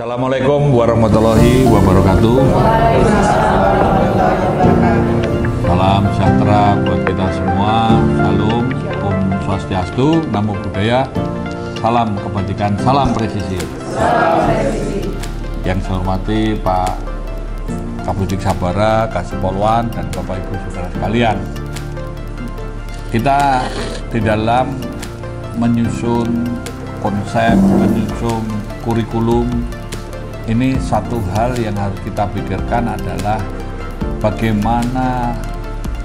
Assalamualaikum warahmatullahi wabarakatuh. Salam sejahtera buat kita semua. Salam, Om Swastiastu, Namo Buddhaya, salam kebajikan, salam presisi. Yang saya hormati Pak Kapolsek Sabara, Kasih Polwan, dan Bapak Ibu Saudara sekalian. Kita di dalam menyusun konsep, menyusun kurikulum, ini satu hal yang harus kita pikirkan adalah bagaimana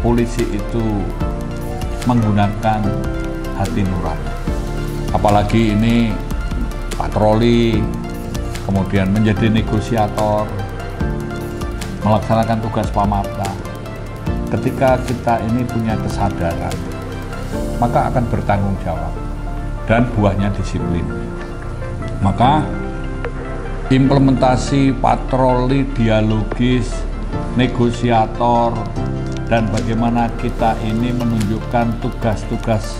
polisi itu menggunakan hati nurani. Apalagi ini patroli, kemudian menjadi negosiator, melaksanakan tugas pamapta. Ketika kita ini punya kesadaran, maka akan bertanggung jawab dan buahnya disiplin. Maka implementasi patroli dialogis, negosiator, dan bagaimana kita ini menunjukkan tugas-tugas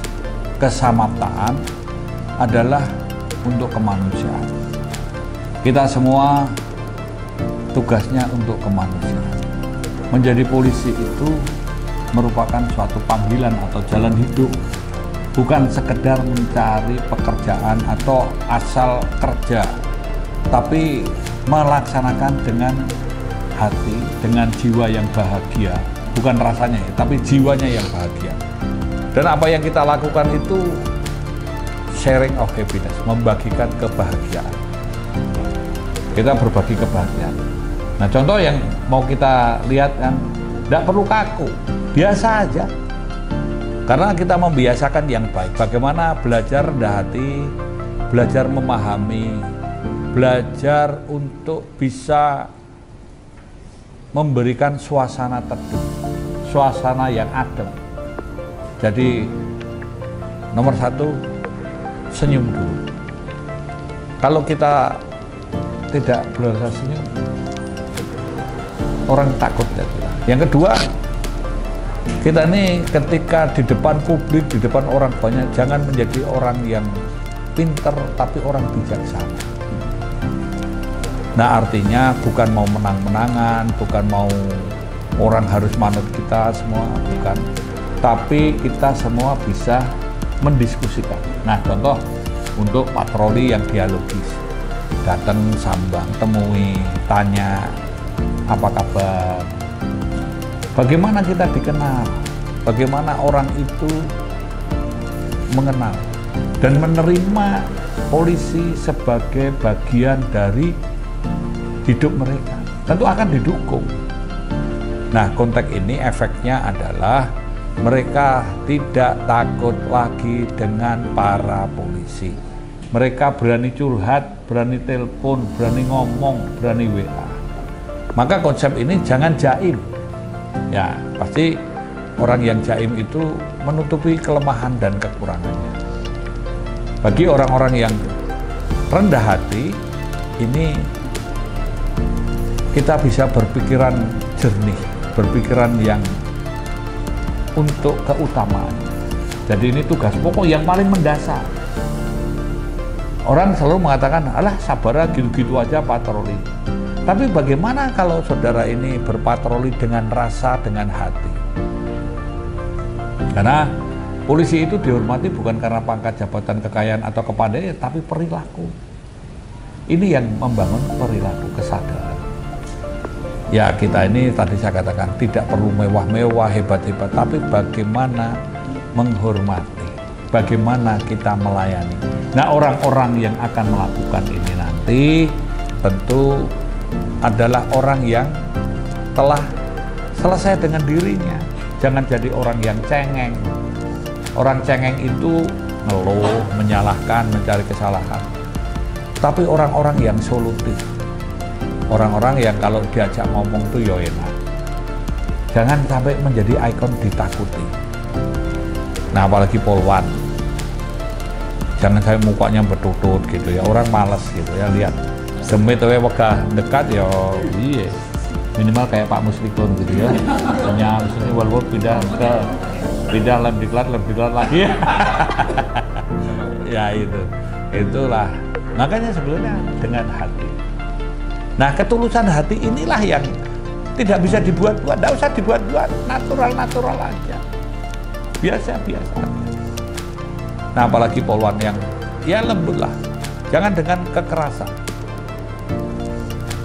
kesamaptaan adalah untuk kemanusiaan. Kita semua tugasnya untuk kemanusiaan. Menjadi polisi itu merupakan suatu panggilan atau jalan hidup, bukan sekedar mencari pekerjaan atau asal kerja, tapi melaksanakan dengan hati, dengan jiwa yang bahagia, bukan rasanya ya, tapi jiwanya yang bahagia. Dan apa yang kita lakukan itu sharing of happiness, membagikan kebahagiaan. Kita berbagi kebahagiaan. Nah, contoh yang mau kita lihat kan, tidak perlu kaku, biasa aja. Karena kita membiasakan yang baik. Bagaimana belajar rendah hati, belajar memahami, belajar untuk bisa memberikan suasana teduh, suasana yang adem. Jadi nomor satu, senyum dulu. Kalau kita tidak berusaha senyum, orang takut. Yang kedua, kita nih ketika di depan publik, di depan orang banyak, jangan menjadi orang yang pinter, tapi orang bijaksana. Nah, artinya bukan mau menang-menangan, bukan mau orang harus manut kita semua, bukan. Tapi kita semua bisa mendiskusikan. Nah, contoh untuk patroli yang dialogis. Datang, sambang, temui, tanya, apa kabar? Bagaimana kita dikenal? Bagaimana orang itu mengenal dan menerima polisi sebagai bagian dari hidup mereka? Tentu akan didukung. Nah, konteks ini efeknya adalah mereka tidak takut lagi dengan para polisi. Mereka berani curhat, berani telepon, berani ngomong, berani WA. Maka konsep ini jangan jaim. Ya, pasti orang yang jaim itu menutupi kelemahan dan kekurangannya. Bagi orang-orang yang rendah hati, ini kita bisa berpikiran jernih, berpikiran yang untuk keutamaan. Jadi ini tugas pokok yang paling mendasar. Orang selalu mengatakan, alah Sabara gitu-gitu aja patroli. Tapi bagaimana kalau saudara ini berpatroli dengan rasa, dengan hati? Karena polisi itu dihormati bukan karena pangkat, jabatan, kekayaan, atau kepandaian, tapi perilaku. Ini yang membangun perilaku, kesadaran. Ya, kita ini tadi saya katakan tidak perlu mewah-mewah, hebat-hebat, tapi bagaimana menghormati, bagaimana kita melayani. Nah, orang-orang yang akan melakukan ini nanti tentu adalah orang yang telah selesai dengan dirinya. Jangan jadi orang yang cengeng. Orang cengeng itu ngeluh, menyalahkan, mencari kesalahan. Tapi orang-orang yang solutif, orang-orang yang kalau diajak ngomong tuh ya enak. Jangan sampai menjadi ikon ditakuti. Nah, apalagi polwan. Jangan sampai mukanya bertutut gitu ya, orang malas gitu ya, lihat. Demit we wegah dekat ya iya. Minimal kayak Pak Muslikun gitu ya. Punya sini walaupun pindah lebih diklat lagi. Ya itulah. Makanya sebelumnya dengan hati. Nah, ketulusan hati inilah yang tidak bisa dibuat-buat, tidak usah dibuat-buat, natural-natural aja, biasa-biasa. Nah, apalagi poluan yang ya lembut lah, jangan dengan kekerasan.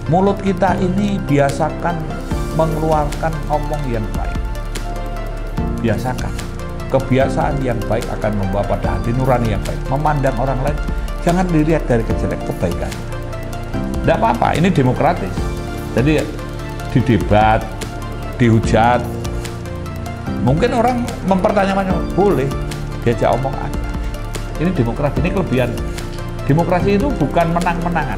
Mulut kita ini biasakan mengeluarkan omong yang baik. Biasakan. Kebiasaan yang baik akan membawa pada hati nurani yang baik. Memandang orang lain, jangan dilihat dari kejelek, kebaikan. Tidak apa-apa, ini demokratis. Jadi didebat, dihujat, mungkin orang mempertanyakan, boleh diajak omong aja. Ini demokrasi, ini kelebihan. Demokrasi itu bukan menang-menangan.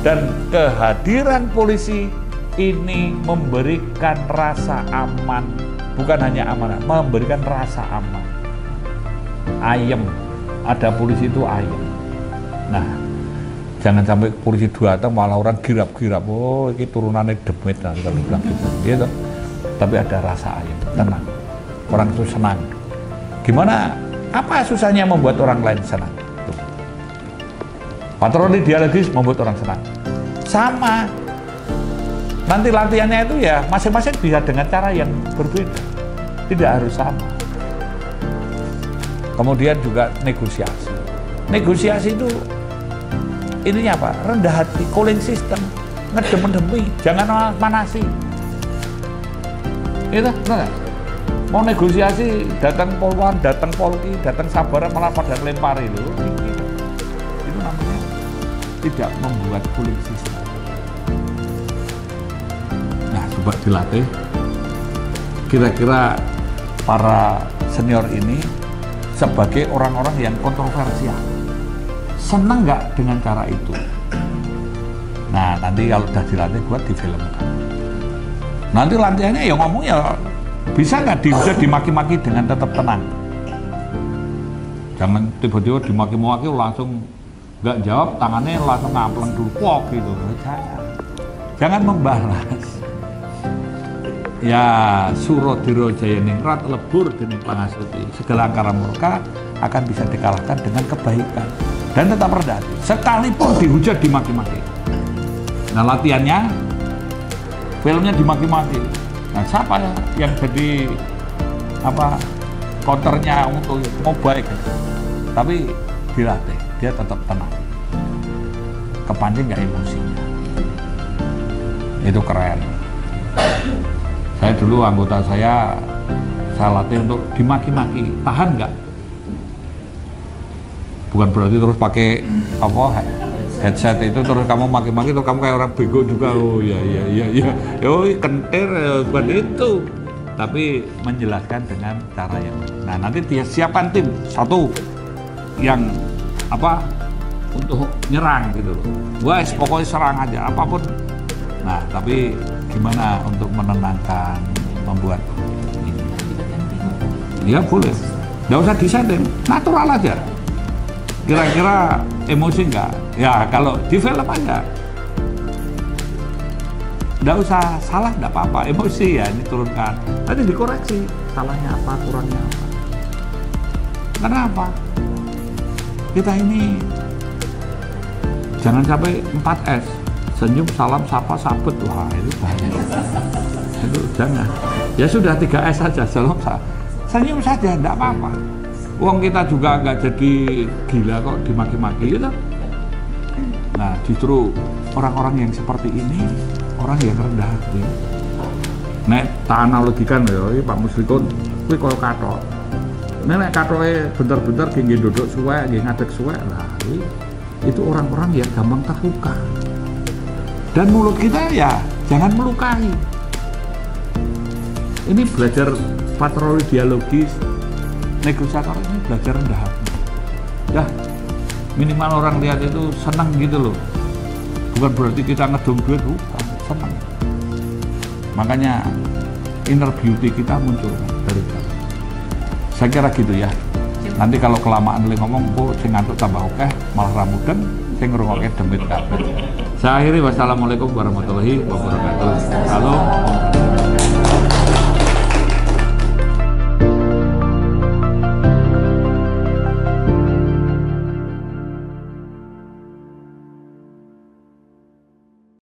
Dan kehadiran polisi ini memberikan rasa aman, bukan hanya amanah, memberikan rasa aman. Ayem, ada polisi itu ayem. Nah, jangan sampai polisi datang malah orang girap-girap, oh ini turunannya demit, nah, kalau bilang gitu. Tapi ada rasa ayem, tenang. Orang itu senang. Gimana? Apa susahnya membuat orang lain senang? Tuh. Patroli dialogis membuat orang senang. Sama. Nanti latihannya itu ya masing-masing bisa dengan cara yang berbeda. Tidak harus sama. Kemudian juga negosiasi. Negosiasi itu ininya apa? Rendah hati, cooling system, ngedem-demi, jangan manasi. Itu benar. Mau negosiasi, datang polwan, datang polki, datang sabara malah pada lempari itu namanya tidak membuat cooling system. Nah, coba dilatih. Kira-kira para senior ini sebagai orang-orang yang kontroversial, senang nggak dengan cara itu? Nah, nanti kalau udah dilatih buat difilmkan. Nanti latihannya ya ngomong ya bisa nggak bisa dimaki-maki dengan tetap tenang. Jangan tiba-tiba dimaki-maki langsung nggak jawab, tangannya langsung ngampleng dulu, pok gitu. Jangan membalas. Ya suro diro jaya ningrat lebur dening pangasuti, segala angkara murka akan bisa dikalahkan dengan kebaikan dan tetap rendah hati sekalipun dihujat, dimaki-maki. Nah, latihannya filmnya dimaki-maki. Nah, siapa yang jadi apa counternya untuk mau baik, tapi dilatih, dia tetap tenang, kepancing nggak emosinya. Itu keren. Saya dulu anggota saya latih untuk dimaki-maki, tahan nggak? Bukan berarti terus pakai apa headset itu terus kamu maki-maki terus kamu kayak orang bego juga. Oh iya, oh kentir, bukan itu. Tapi menjelaskan dengan cara yang, nah nanti dia siapkan tim satu yang apa untuk nyerang gitu loh. Guys, pokoknya serang aja apapun. Nah, tapi gimana untuk menenangkan, membuat ini? Ya boleh, nggak usah disetting, natural aja. Kira-kira emosi nggak? Ya kalau di film aja, nggak usah salah, nggak apa-apa. Emosi ya ini turunkan, nanti dikoreksi salahnya apa, kurangnya apa. Kenapa? Kita ini jangan sampai 4S. Senyum, salam, sapa, sabet, wah itu bahaya. Itu jangan. Ya sudah 3S saja, salam, senyum saja, enggak apa-apa. Uang kita juga nggak jadi gila kok dimaki-maki gitu. Nah, justru orang-orang yang seperti ini orang yang rendah hati. Nek tak analogikan ya, Pak Muslikun, kuwi koyo kathok. Nek kathoke bentar-bentar nggih duduk suwek, nggih ngadeg suwek, lah itu orang-orang yang gampang terluka. Dan mulut kita ya jangan melukai. Ini belajar patroli dialogis, negosiator ini belajar rendah hati. Ya minimal orang lihat itu senang gitu loh. Bukan berarti kita ngedom duit, bukan, senang. Makanya inner beauty kita muncul dari dalam. Saya kira gitu ya. Nanti kalau kelamaan ngomong, kok sing ngantuk tambah oke, malah ramudeng, sing ngrungokke demit kabeh. Saya akhiri, wassalamualaikum warahmatullahi wabarakatuh. Halo.